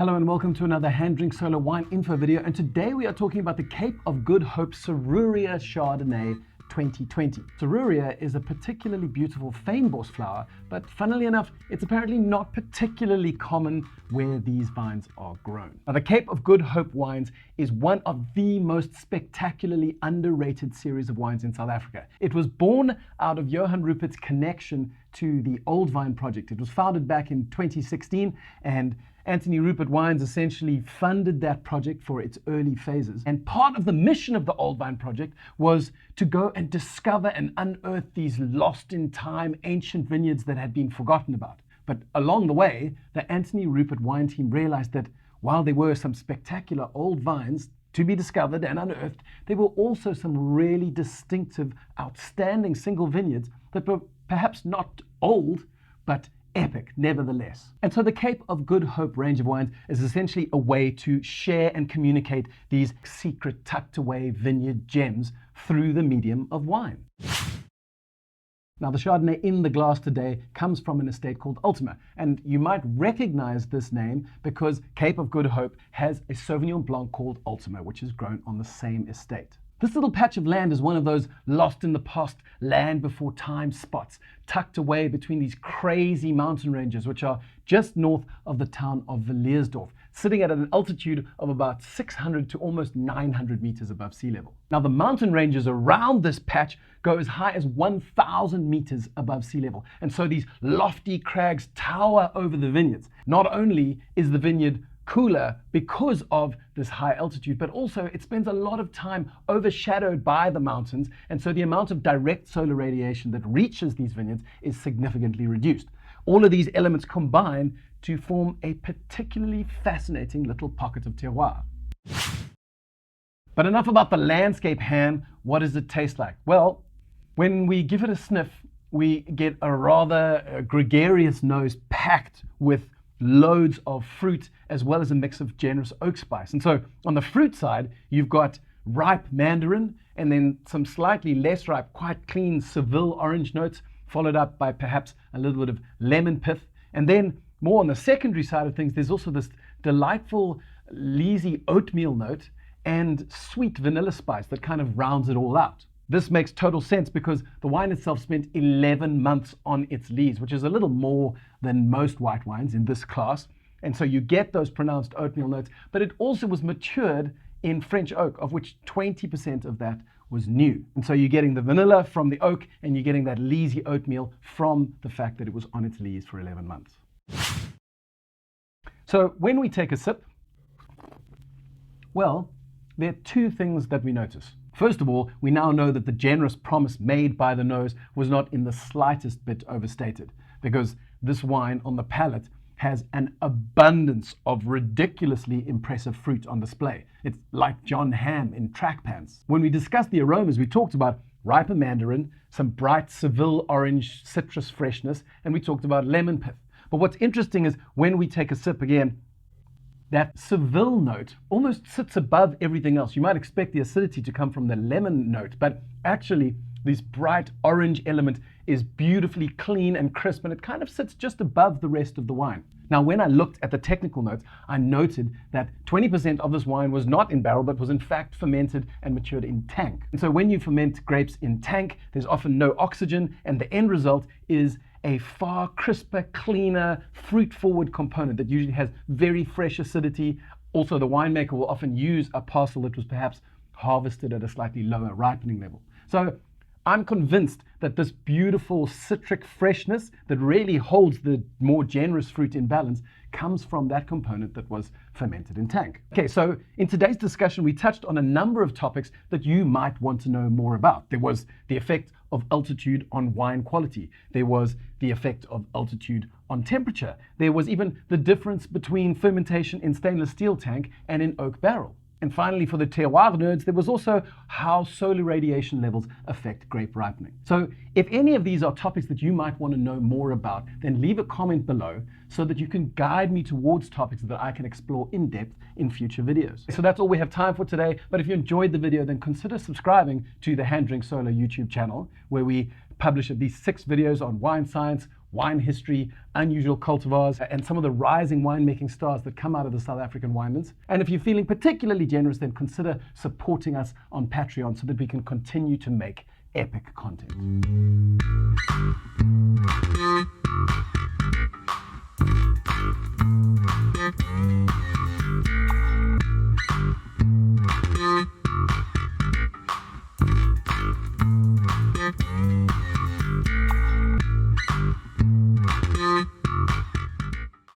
Hello and welcome to another HanDrinksSolo wine info video, and today we are talking about the Cape of Good Hope Serruria Chardonnay 2020. Serruria is a particularly beautiful fynbos flower, but funnily enough, it's apparently not particularly common where these vines are grown. Now, the Cape of Good Hope wines is one of the most spectacularly underrated series of wines in South Africa. It was born out of Johan Rupert's connection to the Old Vine project. It was founded back in 2016, and Rupert Wines essentially funded that project for its early phases. And part of the mission of the Old Vine project was to go and discover and unearth these lost in time ancient vineyards that had been forgotten about. But along the way, the Rupert wine team realized that while there were some spectacular old vines to be discovered and unearthed, there were also some really distinctive, outstanding single vineyards that were perhaps not old, but epic nevertheless. And so the Cape of Good Hope range of wines is essentially a way to share and communicate these secret tucked away vineyard gems through the medium of wine. Now, the Chardonnay in the glass today comes from an estate called Ultima, and you might recognize this name because Cape of Good Hope has a Sauvignon Blanc called Ultima, which is grown on the same estate. This little patch of land is one of those lost in the past, land before time spots, tucked away between these crazy mountain ranges, which are just north of the town of Villersdorp, sitting at an altitude of about 600 to almost 900 meters above sea level. Now, the mountain ranges around this patch go as high as 1,000 meters above sea level. And so these lofty crags tower over the vineyards. Not only is the vineyard cooler because of this high altitude, but also it spends a lot of time overshadowed by the mountains, and so the amount of direct solar radiation that reaches these vineyards is significantly reduced. All of these elements combine to form a particularly fascinating little pocket of terroir. But enough about the landscape, Han. What does it taste like? Well, when we give it a sniff, we get a rather gregarious nose packed with loads of fruit, as well as a mix of generous oak spice. And so on the fruit side, you've got ripe mandarin, and then some slightly less ripe, quite clean Seville orange notes, followed up by perhaps a little bit of lemon pith. And then more on the secondary side of things, there's also this delightful leesy oatmeal note and sweet vanilla spice that kind of rounds it all out. This makes total sense because the wine itself spent 11 months on its lees, which is a little more than most white wines in this class. And so you get those pronounced oatmeal notes, but it also was matured in French oak, of which 20% of that was new. And so you're getting the vanilla from the oak, and you're getting that leesy oatmeal from the fact that it was on its lees for 11 months. So when we take a sip, well, there are two things that we notice. First of all, we now know that the generous promise made by the nose was not in the slightest bit overstated, because this wine on the palate has an abundance of ridiculously impressive fruit on display. It's like John Hamm in track pants. When we discussed the aromas, we talked about riper mandarin, some bright Seville orange citrus freshness, and we talked about lemon pith. But what's interesting is when we take a sip again, that Seville note almost sits above everything else. You might expect the acidity to come from the lemon note, but actually this bright orange element is beautifully clean and crisp, and it kind of sits just above the rest of the wine. Now, when I looked at the technical notes, I noted that 20% of this wine was not in barrel, but was in fact fermented and matured in tank. And so when you ferment grapes in tank, there's often no oxygen, and the end result is a far crisper, cleaner, fruit-forward component that usually has very fresh acidity. Also, the winemaker will often use a parcel that was perhaps harvested at a slightly lower ripening level. So I'm convinced that this beautiful citric freshness that really holds the more generous fruit in balance comes from that component that was fermented in tank. Okay, so in today's discussion, we touched on a number of topics that you might want to know more about. There was the effect of altitude on wine quality. There was the effect of altitude on temperature. There was even the difference between fermentation in stainless steel tank and in oak barrel. And finally, for the terroir nerds, there was also how solar radiation levels affect grape ripening. So if any of these are topics that you might want to know more about, then leave a comment below so that you can guide me towards topics that I can explore in depth in future videos. So that's all we have time for today. But if you enjoyed the video, then consider subscribing to the HanDrinksSolo YouTube channel, where we publish at least 6 videos on wine science, wine history, unusual cultivars, and some of the rising winemaking stars that come out of the South African winelands. And if you're feeling particularly generous, then consider supporting us on Patreon so that we can continue to make epic content.